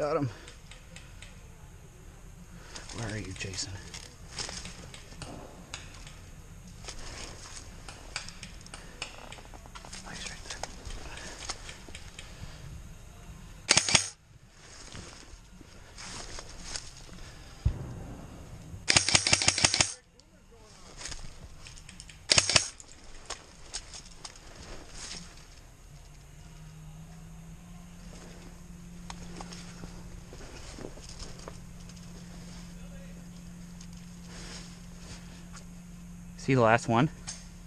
got him. Where are you, Jason? Oh, he's right there. Is he the last one?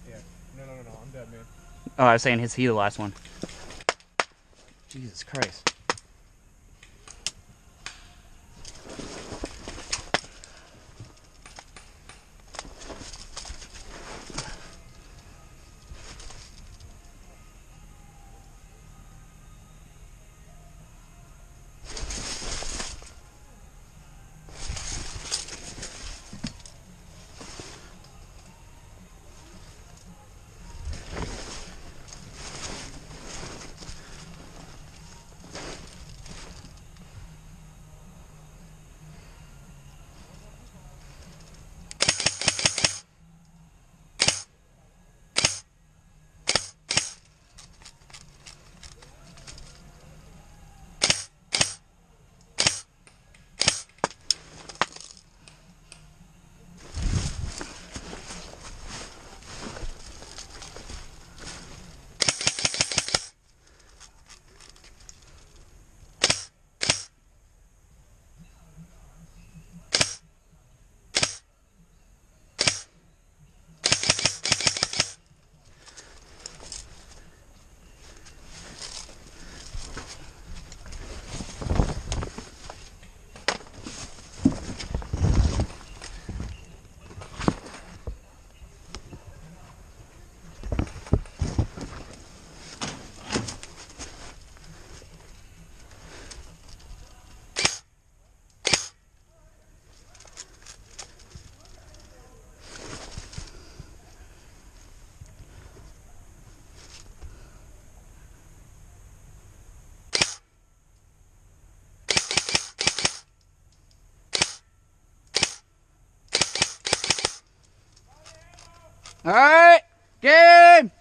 Yeah. No, I'm dead, man. Oh, I was saying, is he the last one? Jesus Christ. All right, game.